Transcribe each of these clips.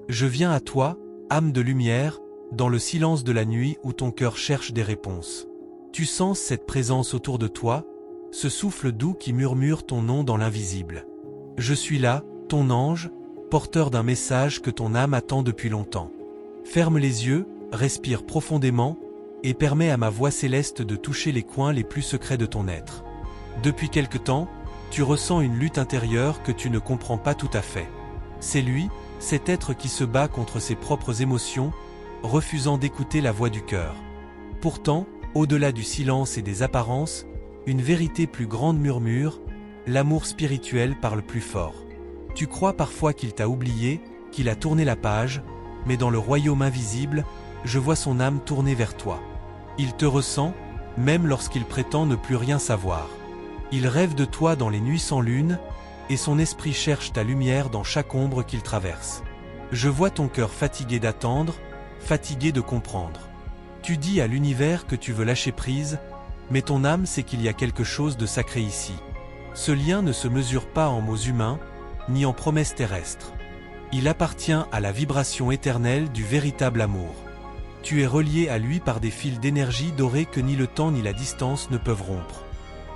Je viens à toi, âme de lumière, dans le silence de la nuit où ton cœur cherche des réponses. Tu sens cette présence autour de toi, ce souffle doux qui murmure ton nom dans l'invisible. Je suis là, ton ange, porteur d'un message que ton âme attend depuis longtemps. Ferme les yeux, respire profondément, et permets à ma voix céleste de toucher les coins les plus secrets de ton être. Depuis quelque temps, tu ressens une lutte intérieure que tu ne comprends pas tout à fait. C'est lui, cet être qui se bat contre ses propres émotions, refusant d'écouter la voix du cœur. Pourtant, au-delà du silence et des apparences, une vérité plus grande murmure, l'amour spirituel parle plus fort. Tu crois parfois qu'il t'a oublié, qu'il a tourné la page, mais dans le royaume invisible, je vois son âme tourner vers toi. Il te ressent, même lorsqu'il prétend ne plus rien savoir. Il rêve de toi dans les nuits sans lune, et son esprit cherche ta lumière dans chaque ombre qu'il traverse. Je vois ton cœur fatigué d'attendre, fatigué de comprendre. Tu dis à l'univers que tu veux lâcher prise, mais ton âme sait qu'il y a quelque chose de sacré ici. Ce lien ne se mesure pas en mots humains, ni en promesses terrestres. Il appartient à la vibration éternelle du véritable amour. Tu es relié à lui par des fils d'énergie dorée que ni le temps ni la distance ne peuvent rompre.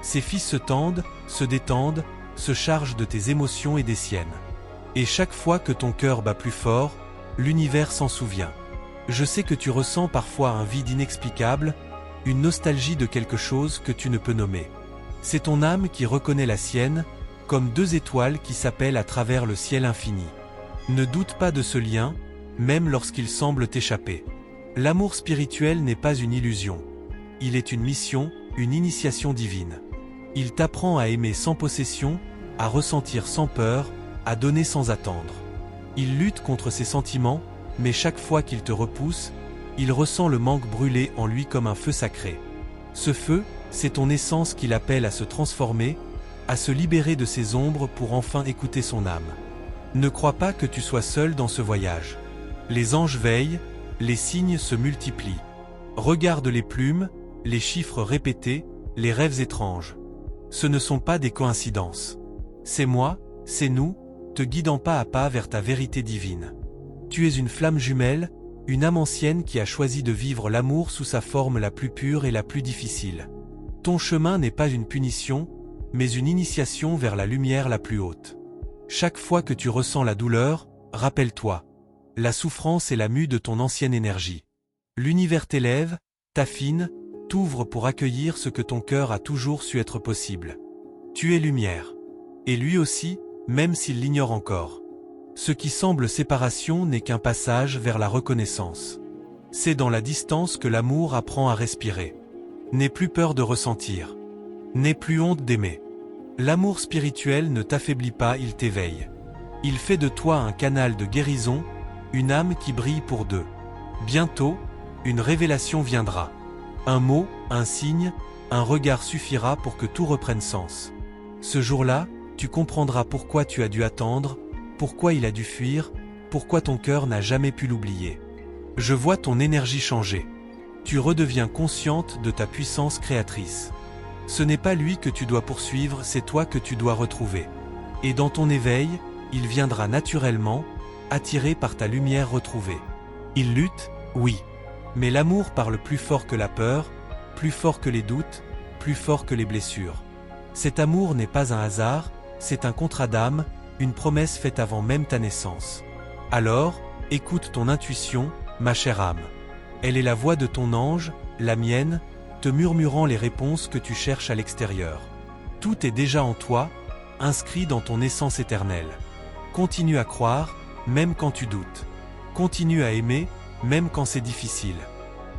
Ces fils se tendent, se détendent, se chargent de tes émotions et des siennes. Et chaque fois que ton cœur bat plus fort, l'univers s'en souvient. Je sais que tu ressens parfois un vide inexplicable, une nostalgie de quelque chose que tu ne peux nommer. C'est ton âme qui reconnaît la sienne, comme deux étoiles qui s'appellent à travers le ciel infini. Ne doute pas de ce lien, même lorsqu'il semble t'échapper. L'amour spirituel n'est pas une illusion. Il est une mission, une initiation divine. Il t'apprend à aimer sans possession, à ressentir sans peur, à donner sans attendre. Il lutte contre ses sentiments, mais chaque fois qu'il te repousse, il ressent le manque brûler en lui comme un feu sacré. Ce feu, c'est ton essence qu'il appelle à se transformer, à se libérer de ses ombres pour enfin écouter son âme. Ne crois pas que tu sois seul dans ce voyage. Les anges veillent, les signes se multiplient. Regarde les plumes, les chiffres répétés, les rêves étranges. Ce ne sont pas des coïncidences. C'est moi, c'est nous, te guidant pas à pas vers ta vérité divine. Tu es une flamme jumelle, une âme ancienne qui a choisi de vivre l'amour sous sa forme la plus pure et la plus difficile. Ton chemin n'est pas une punition, mais une initiation vers la lumière la plus haute. Chaque fois que tu ressens la douleur, rappelle-toi. La souffrance est la mue de ton ancienne énergie. L'univers t'élève, t'affine, t'ouvre pour accueillir ce que ton cœur a toujours su être possible. Tu es lumière. Et lui aussi, même s'il l'ignore encore. Ce qui semble séparation n'est qu'un passage vers la reconnaissance. C'est dans la distance que l'amour apprend à respirer. N'aie plus peur de ressentir. N'aie plus honte d'aimer. L'amour spirituel ne t'affaiblit pas, il t'éveille. Il fait de toi un canal de guérison, une âme qui brille pour deux. Bientôt, une révélation viendra. Un mot, un signe, un regard suffira pour que tout reprenne sens. Ce jour-là, tu comprendras pourquoi tu as dû attendre, pourquoi il a dû fuir, pourquoi ton cœur n'a jamais pu l'oublier. Je vois ton énergie changer. Tu redeviens consciente de ta puissance créatrice. Ce n'est pas lui que tu dois poursuivre, c'est toi que tu dois retrouver. Et dans ton éveil, il viendra naturellement, attiré par ta lumière retrouvée. Il lutte, oui. Mais l'amour parle plus fort que la peur, plus fort que les doutes, plus fort que les blessures. Cet amour n'est pas un hasard, c'est un contrat d'âme, une promesse faite avant même ta naissance. Alors, écoute ton intuition, ma chère âme. Elle est la voix de ton ange, la mienne, te murmurant les réponses que tu cherches à l'extérieur. Tout est déjà en toi, inscrit dans ton essence éternelle. Continue à croire, même quand tu doutes. Continue à aimer, même quand c'est difficile.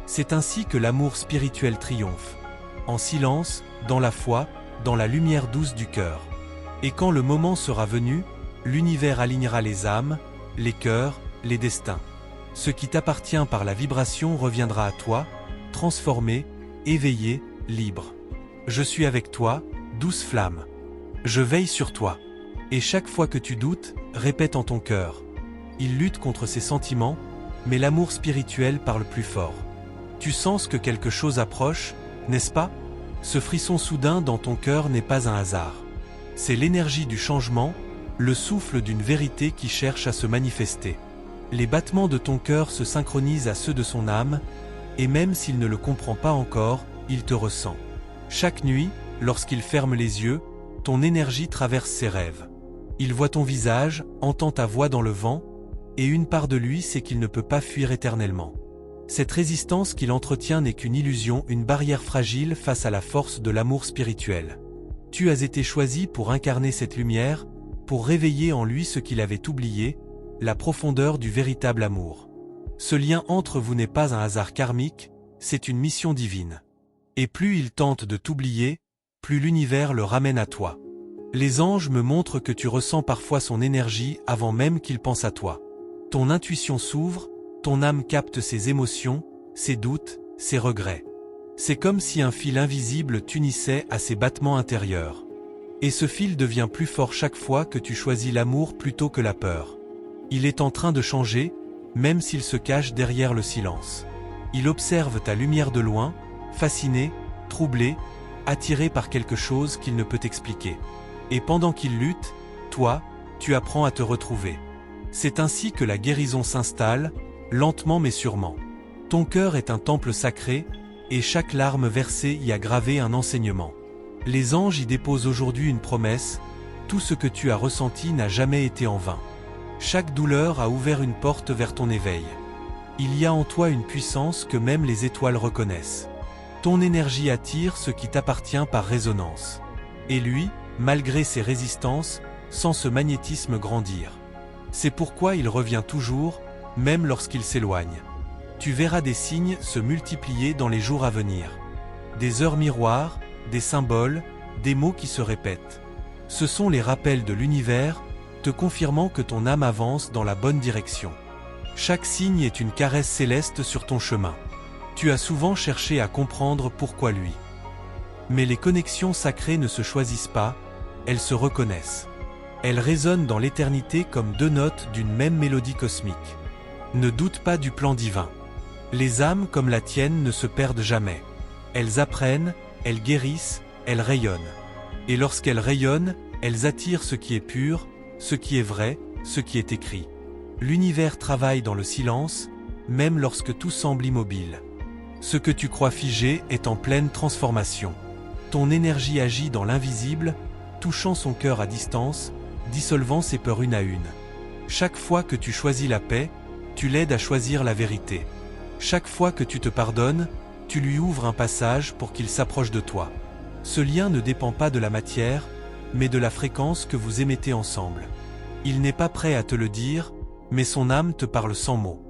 C'est ainsi que l'amour spirituel triomphe. En silence, dans la foi, dans la lumière douce du cœur. Et quand le moment sera venu, l'univers alignera les âmes, les cœurs, les destins. Ce qui t'appartient par la vibration reviendra à toi, transformé, éveillé, libre. Je suis avec toi, douce flamme. Je veille sur toi. Et chaque fois que tu doutes, répète en ton cœur. Il lutte contre ses sentiments, mais l'amour spirituel parle plus fort. Tu sens que quelque chose approche, n'est-ce pas? Ce frisson soudain dans ton cœur n'est pas un hasard. C'est l'énergie du changement, le souffle d'une vérité qui cherche à se manifester. Les battements de ton cœur se synchronisent à ceux de son âme, et même s'il ne le comprend pas encore, il te ressent. Chaque nuit, lorsqu'il ferme les yeux, ton énergie traverse ses rêves. Il voit ton visage, entend ta voix dans le vent, et une part de lui sait qu'il ne peut pas fuir éternellement. Cette résistance qu'il entretient n'est qu'une illusion, une barrière fragile face à la force de l'amour spirituel. Tu as été choisi pour incarner cette lumière, pour réveiller en lui ce qu'il avait oublié, la profondeur du véritable amour. Ce lien entre vous n'est pas un hasard karmique, c'est une mission divine. Et plus il tente de t'oublier, plus l'univers le ramène à toi. Les anges me montrent que tu ressens parfois son énergie avant même qu'il pense à toi. Ton intuition s'ouvre, ton âme capte ses émotions, ses doutes, ses regrets. C'est comme si un fil invisible t'unissait à ses battements intérieurs. Et ce fil devient plus fort chaque fois que tu choisis l'amour plutôt que la peur. Il est en train de changer, même s'il se cache derrière le silence. Il observe ta lumière de loin, fasciné, troublé, attiré par quelque chose qu'il ne peut expliquer. Et pendant qu'il lutte, toi, tu apprends à te retrouver. C'est ainsi que la guérison s'installe, lentement mais sûrement. Ton cœur est un temple sacré, et chaque larme versée y a gravé un enseignement. Les anges y déposent aujourd'hui une promesse, tout ce que tu as ressenti n'a jamais été en vain. Chaque douleur a ouvert une porte vers ton éveil. Il y a en toi une puissance que même les étoiles reconnaissent. Ton énergie attire ce qui t'appartient par résonance. Et lui, malgré ses résistances, sent ce magnétisme grandir. C'est pourquoi il revient toujours, même lorsqu'il s'éloigne. Tu verras des signes se multiplier dans les jours à venir. Des heures miroirs, des symboles, des mots qui se répètent. Ce sont les rappels de l'univers, te confirmant que ton âme avance dans la bonne direction. Chaque signe est une caresse céleste sur ton chemin. Tu as souvent cherché à comprendre pourquoi lui. Mais les connexions sacrées ne se choisissent pas, elles se reconnaissent. Elles résonnent dans l'éternité comme deux notes d'une même mélodie cosmique. Ne doute pas du plan divin. Les âmes comme la tienne ne se perdent jamais. Elles apprennent, elles guérissent, elles rayonnent. Et lorsqu'elles rayonnent, elles attirent ce qui est pur, ce qui est vrai, ce qui est écrit. L'univers travaille dans le silence, même lorsque tout semble immobile. Ce que tu crois figé est en pleine transformation. Ton énergie agit dans l'invisible, touchant son cœur à distance, dissolvant ses peurs une à une. Chaque fois que tu choisis la paix, tu l'aides à choisir la vérité. Chaque fois que tu te pardonnes, tu lui ouvres un passage pour qu'il s'approche de toi. Ce lien ne dépend pas de la matière, mais de la fréquence que vous émettez ensemble. Il n'est pas prêt à te le dire, mais son âme te parle sans mots.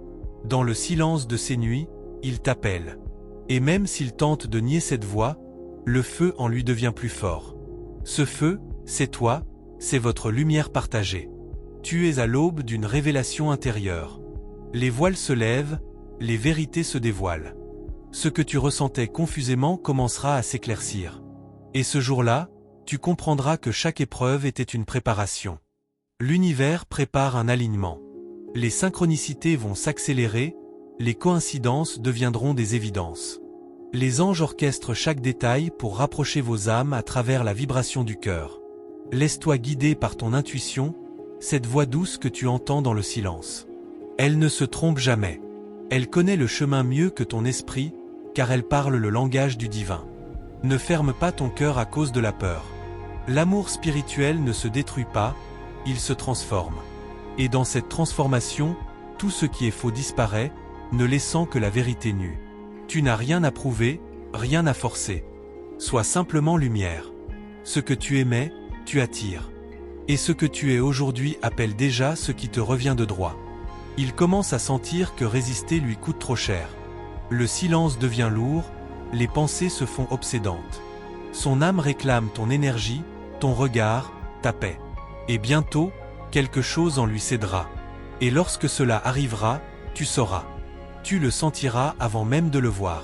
Dans le silence de ses nuits, il t'appelle. Et même s'il tente de nier cette voix, le feu en lui devient plus fort. Ce feu, c'est toi, c'est votre lumière partagée. Tu es à l'aube d'une révélation intérieure. Les voiles se lèvent, les vérités se dévoilent. Ce que tu ressentais confusément commencera à s'éclaircir. Et ce jour-là, tu comprendras que chaque épreuve était une préparation. L'univers prépare un alignement. Les synchronicités vont s'accélérer, les coïncidences deviendront des évidences. Les anges orchestrent chaque détail pour rapprocher vos âmes à travers la vibration du cœur. Laisse-toi guider par ton intuition, cette voix douce que tu entends dans le silence. Elle ne se trompe jamais. Elle connaît le chemin mieux que ton esprit, car elle parle le langage du divin. Ne ferme pas ton cœur à cause de la peur. L'amour spirituel ne se détruit pas, il se transforme. Et dans cette transformation, tout ce qui est faux disparaît, ne laissant que la vérité nue. Tu n'as rien à prouver, rien à forcer. Sois simplement lumière. Ce que tu émets, tu attires. Et ce que tu es aujourd'hui appelle déjà ce qui te revient de droit. Il commence à sentir que résister lui coûte trop cher. Le silence devient lourd, les pensées se font obsédantes. Son âme réclame ton énergie, ton regard, ta paix. Et bientôt, quelque chose en lui cédera. Et lorsque cela arrivera, tu sauras. Tu le sentiras avant même de le voir.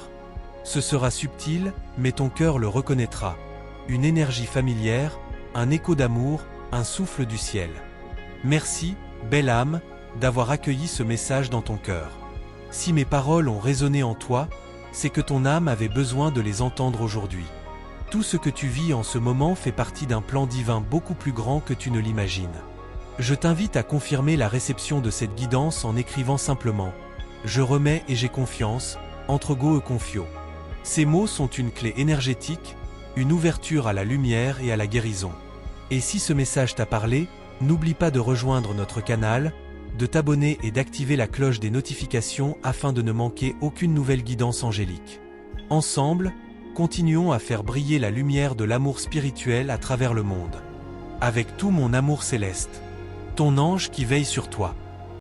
Ce sera subtil, mais ton cœur le reconnaîtra. Une énergie familière, un écho d'amour, un souffle du ciel. Merci, belle âme, d'avoir accueilli ce message dans ton cœur. Si mes paroles ont résonné en toi, c'est que ton âme avait besoin de les entendre aujourd'hui. Tout ce que tu vis en ce moment fait partie d'un plan divin beaucoup plus grand que tu ne l'imagines. Je t'invite à confirmer la réception de cette guidance en écrivant simplement « Je remets et j'ai confiance, entre go e confio ». Ces mots sont une clé énergétique, une ouverture à la lumière et à la guérison. Et si ce message t'a parlé, n'oublie pas de rejoindre notre canal, de t'abonner et d'activer la cloche des notifications afin de ne manquer aucune nouvelle guidance angélique. Ensemble, continuons à faire briller la lumière de l'amour spirituel à travers le monde. Avec tout mon amour céleste. Ton ange qui veille sur toi.